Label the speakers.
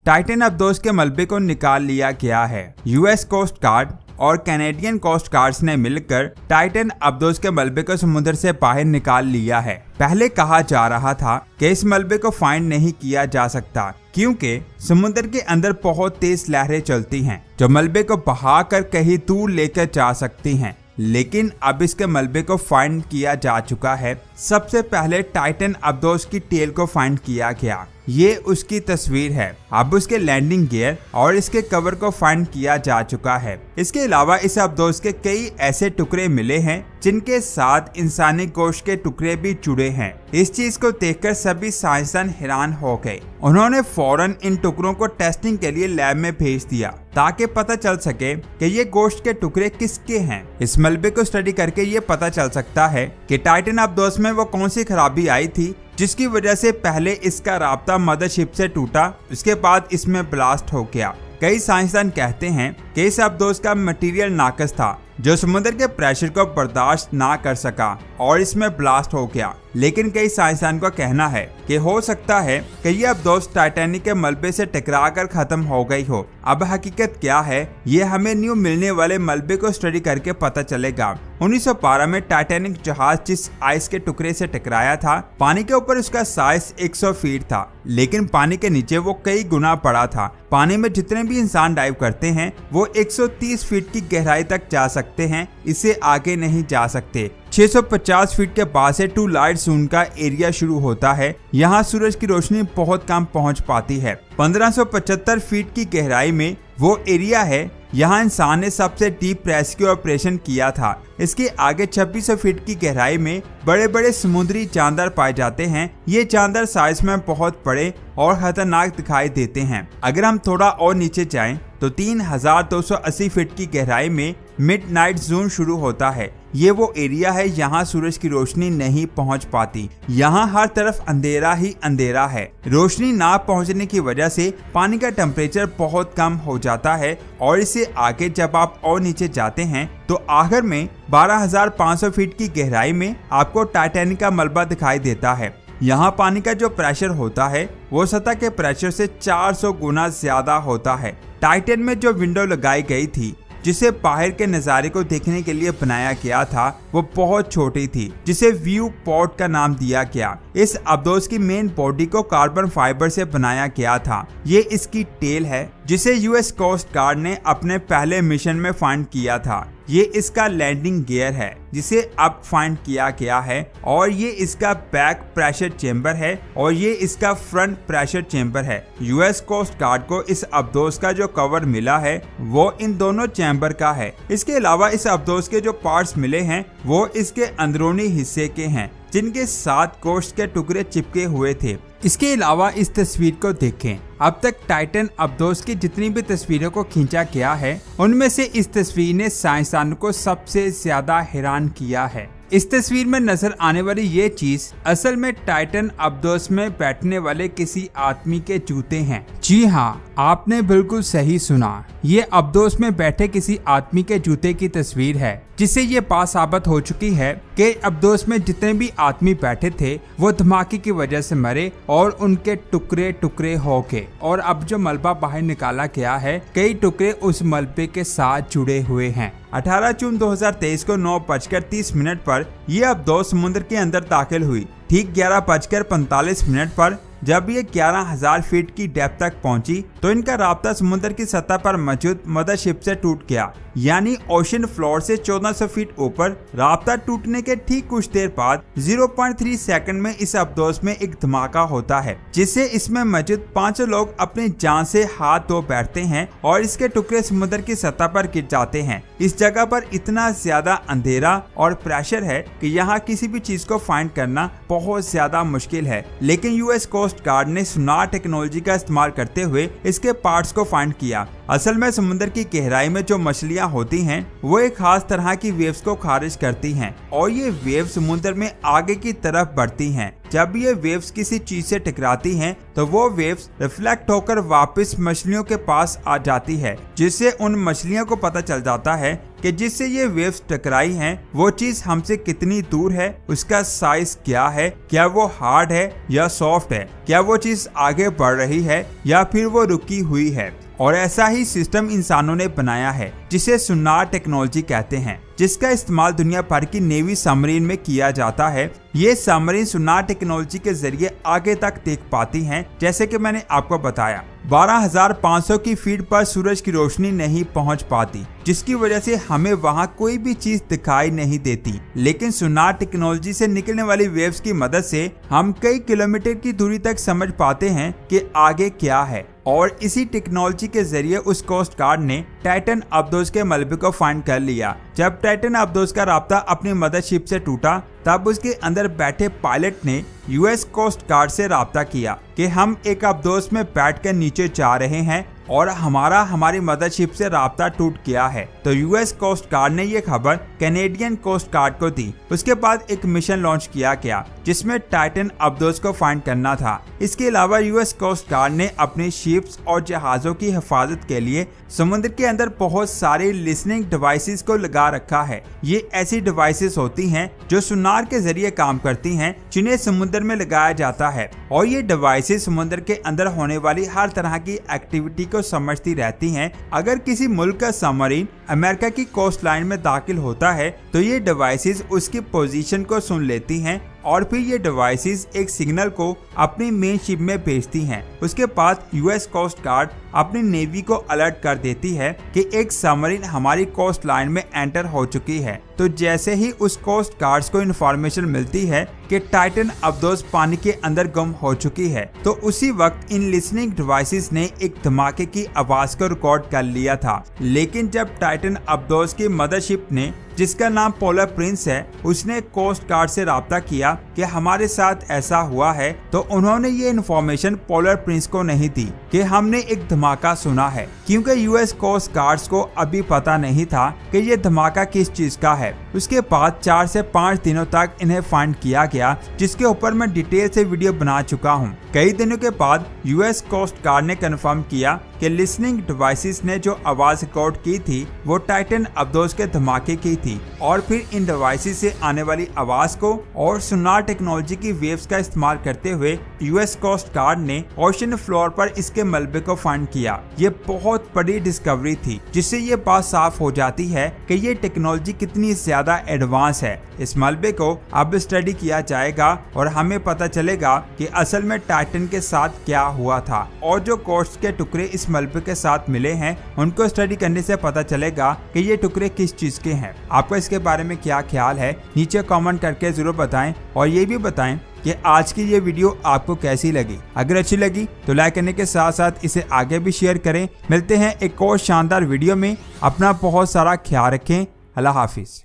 Speaker 1: Titan अब्दोस के मलबे को निकाल लिया गया है। यूएस कोस्ट गार्ड और कैनेडियन कोस्ट गार्ड्स ने मिलकर टाइटन अब्दोस के मलबे को समुद्र से बाहर निकाल लिया है। पहले कहा जा रहा था कि इस मलबे को फाइंड नहीं किया जा सकता क्योंकि समुद्र के अंदर बहुत तेज लहरें चलती हैं जो मलबे को बहाकर कहीं दूर लेकर जा सकती हैं, लेकिन अब इसके मलबे को फाइंड किया जा चुका है। सबसे पहले टाइटन अब्दोस की टेल को फाइंड किया गया। ये उसकी तस्वीर है। अब उसके लैंडिंग गियर और इसके कवर को फाइंड किया जा चुका है। इसके अलावा इस अब्दोस के कई ऐसे टुकड़े मिले हैं जिनके साथ इंसानी गोश्त के टुकड़े भी जुड़े हैं। इस चीज को देखकर सभी साइंसदान हैरान हो गए। उन्होंने फौरन इन टुकड़ों को टेस्टिंग के लिए लैब में भेज दिया ताकि पता चल सके कि ये गोश्त के टुकड़े किसके हैं। इस मलबे को स्टडी करके ये पता चल सकता है कि टाइटन अब्दोस में वो कौन सी खराबी आई थी जिसकी वजह से पहले इसका राब्ता मदरशिप से टूटा, उसके बाद इसमें ब्लास्ट हो गया। कई साइंसदान कहते हैं कि इस अब्दोस का मटेरियल नाकस था जो समुद्र के प्रेशर को बर्दाश्त ना कर सका और इसमें ब्लास्ट हो गया। लेकिन कई साइंसदान का कहना है कि हो सकता है कि ये अब्दोस टाइटैनिक के मलबे से टकराकर खत्म हो गई हो। अब हकीकत क्या है ये हमें न्यू मिलने वाले मलबे को स्टडी करके पता चलेगा। 1912 में टाइटैनिक जहाज जिस आइस के टुकड़े से टकराया था, पानी के ऊपर उसका साइज 100 फीट था, लेकिन पानी के नीचे वो कई गुना बड़ा था। पानी में जितने भी इंसान डाइव करते हैं वो 130 फीट की गहराई तक जा सकते हैं, इससे आगे नहीं जा सकते। 650 फीट के बाद से टू लाइट जोन का एरिया शुरू होता है। यहाँ सूरज की रोशनी बहुत कम पहुँच पाती है। 1575 फीट की गहराई में वो एरिया है यहाँ इंसान ने सबसे डीप रेस्क्यू ऑपरेशन किया था। इसके आगे 2600 फीट की गहराई में बड़े बड़े समुद्री जानदार पाए जाते हैं। ये जानदार साइज में बहुत बड़े और खतरनाक दिखाई देते हैं। अगर हम थोड़ा और नीचे जाएं तो 3280 फीट की गहराई में मिडनाइट जोन शुरू होता है। ये वो एरिया है यहाँ सूरज की रोशनी नहीं पहुँच पाती। यहाँ हर तरफ अंधेरा ही अंधेरा है। रोशनी ना पहुँचने की वजह से पानी का टेम्परेचर बहुत कम हो जाता है और इससे आगे जब आप और नीचे जाते हैं तो आखिर में 12,500 फीट की गहराई में आपको टाइटैनिक का मलबा दिखाई देता है। यहाँ पानी का जो प्रेशर होता है वो सतह के प्रेशर से 400 गुना ज्यादा होता है। टाइटन में जो विंडो लगाई गई थी जिसे बाहर के नज़ारे को देखने के लिए बनाया गया था वो बहुत छोटी थी, जिसे व्यू पॉट का नाम दिया गया। इस अब्दोस की मेन बॉडी को कार्बन फाइबर से बनाया गया था। ये इसकी टेल है जिसे यूएस कोस्ट गार्ड ने अपने पहले मिशन में फाइंड किया था। ये इसका लैंडिंग गियर है जिसे अब फाइंड किया गया है और ये इसका बैक प्रेशर चेंबर है और ये इसका फ्रंट प्रेशर चेंबर है। यूएस कोस्ट गार्ड को इस अब्दोस का जो कवर मिला है वो इन दोनों चैम्बर का है। इसके अलावा इस अब्दोस के जो पार्ट्स मिले हैं वो इसके अंदरूनी हिस्से के हैं जिनके साथ गोश्त के टुकड़े चिपके हुए थे। इसके अलावा इस तस्वीर को देखें। अब तक टाइटन अब्दोस की जितनी भी तस्वीरों को खींचा गया है उनमें से इस तस्वीर ने साइंसदानों को सबसे ज्यादा हैरान किया है। इस तस्वीर में नजर आने वाली ये चीज असल में टाइटन अब्दोस में बैठने वाले किसी आदमी के जूते हैं। जी हाँ, आपने बिल्कुल सही सुना। ये अब्दोस में बैठे किसी आदमी के जूते की तस्वीर है, जिससे ये बात साबित हो चुकी है कि अब्दोस में जितने भी आदमी बैठे थे वो धमाके की वजह से मरे और उनके टुकड़े टुकड़े हो गए। और अब जो मलबा बाहर निकाला गया है कई टुकड़े उस मलबे के साथ जुड़े हुए हैं। 18 जून 2023 को 9:30 पर यह अब्दोस समुद्र के अंदर दाखिल हुई। ठीक 11:45 पर जब ये 11,000 फीट की डेप्थ तक पहुंची तो इनका राब्ता समुद्र की सतह पर मौजूद मदरशिप से टूट गया। यानी ओशन फ्लोर से 1400 फीट ऊपर राब्ता टूटने के ठीक कुछ देर बाद 0.3 सेकंड में इस अब्दोस में एक धमाका होता है, जिससे इसमें मौजूद 5 लोग अपनी जान से हाथ धो बैठते हैं और इसके टुकड़े समुद्र की सतह पर गिर जाते हैं। इस जगह पर इतना ज्यादा अंधेरा और प्रेशर है कि यहाँ किसी भी चीज को फाइंड करना बहुत ज्यादा मुश्किल है। लेकिन यूएस कोस्ट गार्ड ने सोनार टेक्नोलॉजी का इस्तेमाल करते हुए इसके पार्ट्स को फाइंड किया। असल में समुद्र की गहराई में जो मछलियां होती हैं वो एक खास तरह की वेव्स को खारिज करती हैं और ये वेव्स समुद्र में आगे की तरफ बढ़ती हैं। जब ये वेव्स किसी चीज से टकराती हैं तो वो वेव्स रिफ्लेक्ट होकर वापस मछलियों के पास आ जाती है, जिससे उन मछलियों को पता चल जाता है कि जिससे ये वेव्स टकराई हैं वो चीज हमसे कितनी दूर है, उसका साइज क्या है, क्या वो हार्ड है या सॉफ्ट है, क्या वो चीज आगे बढ़ रही है या फिर वो रुकी हुई है। और ऐसा ही सिस्टम इंसानों ने बनाया है जिसे सोनार टेक्नोलॉजी कहते हैं, जिसका इस्तेमाल दुनिया भर की नेवी सबमरीन में किया जाता है। ये सबमरीन सोनार टेक्नोलॉजी के जरिए आगे तक देख पाती हैं। जैसे कि मैंने आपको बताया 12,500 की फीट पर सूरज की रोशनी नहीं पहुंच पाती, जिसकी वजह से हमें वहां कोई भी चीज दिखाई नहीं देती। लेकिन सोनार टेक्नोलॉजी से निकलने वाली वेव्स की मदद से हम कई किलोमीटर की दूरी तक समझ पाते हैं कि आगे क्या है। और इसी टेक्नोलॉजी के जरिए उस कोस्ट गार्ड ने टाइटन अब्दोस के मलबे को फाइंड कर लिया। जब टाइटन अब्दोस का राब्ता अपनी मदरशिप से टूटा तब उसके अंदर बैठे पायलट ने यूएस कोस्ट गार्ड से राब्ता किया कि हम एक अब्दोस में बैठकर नीचे जा रहे हैं और हमारी मदरशिप से राब्ता टूट गया है। तो यूएस कोस्ट गार्ड ने ये खबर कैनेडियन कोस्ट गार्ड को दी। उसके बाद एक मिशन लॉन्च किया गया जिसमें टाइटन अब्दोस को फाइंड करना था। इसके अलावा यूएस कोस्ट गार्ड ने अपने शिप्स और जहाजों की हिफाजत के लिए समुद्र के अंदर बहुत सारे लिसनिंग डिवाइसेस को लगा रखा है। ये ऐसी डिवाइसेस होती हैं जो सोनार के जरिए काम करती हैं, जिन्हें समुद्र में लगाया जाता है। और ये डिवाइसेस समुद्र के अंदर होने वाली हर तरह की एक्टिविटी को समझती रहती हैं। अगर किसी मुल्क का सबमरीन अमेरिका की कोस्ट लाइन में दाखिल होता है तो ये डिवाइसेस उसकी पोजीशन को सुन लेती हैं और फिर ये डिवाइसेस एक सिग्नल को अपनी मेन शिप में भेजती हैं। उसके बाद यूएस कोस्ट गार्ड अपनी नेवी को अलर्ट कर देती है कि एक सबमरीन हमारी कोस्ट लाइन में एंटर हो चुकी है। तो जैसे ही उस कोस्ट गार्ड्स को इन्फॉर्मेशन मिलती है कि टाइटन अब्दोस पानी के अंदर गुम हो चुकी है, तो उसी वक्त इन लिसनिंग डिवाइसेस ने एक धमाके की आवाज को रिकॉर्ड कर लिया था। लेकिन जब टाइटन अब्दोस की मदरशिप ने, जिसका नाम पोलर प्रिंस है, उसने कोस्ट गार्ड से राब्ता किया कि हमारे साथ ऐसा हुआ है, तो उन्होंने ये इन्फॉर्मेशन पोलर प्रिंस को नहीं दी कि हमने एक धमाका सुना है, क्योंकि यूएस कोस्ट गार्ड्स को अभी पता नहीं था कि ये धमाका किस चीज का है। उसके बाद 4 से 5 दिनों तक इन्हें फाइंड किया गया, जिसके ऊपर मैं डिटेल से वीडियो बना चुका हूँ। कई दिनों के बाद यूएस कोस्ट गार्ड ने कंफर्म किया कि लिसनिंग डिवाइसेस ने जो आवाज रिकॉर्ड की थी वो टाइटन अब्दोस के धमाके की थी। और फिर इन डिवाइसेस से आने वाली आवाज को और सोनार टेक्नोलॉजी की वेव्स का इस्तेमाल करते हुए यूएस कोस्ट गार्ड ने ओशन फ्लोर पर इसके मलबे को फाइंड किया। ये बहुत बड़ी डिस्कवरी थी, जिससे ये बात साफ हो जाती है कि ये टेक्नोलॉजी कितनी ज्यादा एडवांस है। इस मलबे को अब स्टडी किया जाएगा और हमें पता चलेगा कि असल में टाइटन के साथ क्या हुआ था। और जो कोस्ट के टुकड़े इस मलबे के साथ मिले हैं उनको स्टडी करने से पता चलेगा कि ये टुकड़े किस चीज के हैं। आपको इसके बारे में क्या ख्याल है नीचे कमेंट करके जरूर बताएं और ये भी बताएं कि आज की ये वीडियो आपको कैसी लगी। अगर अच्छी लगी तो लाइक करने के साथ साथ इसे आगे भी शेयर करें। मिलते हैं एक और शानदार वीडियो में। अपना बहुत सारा ख्याल रखें। अल्लाह हाफिज।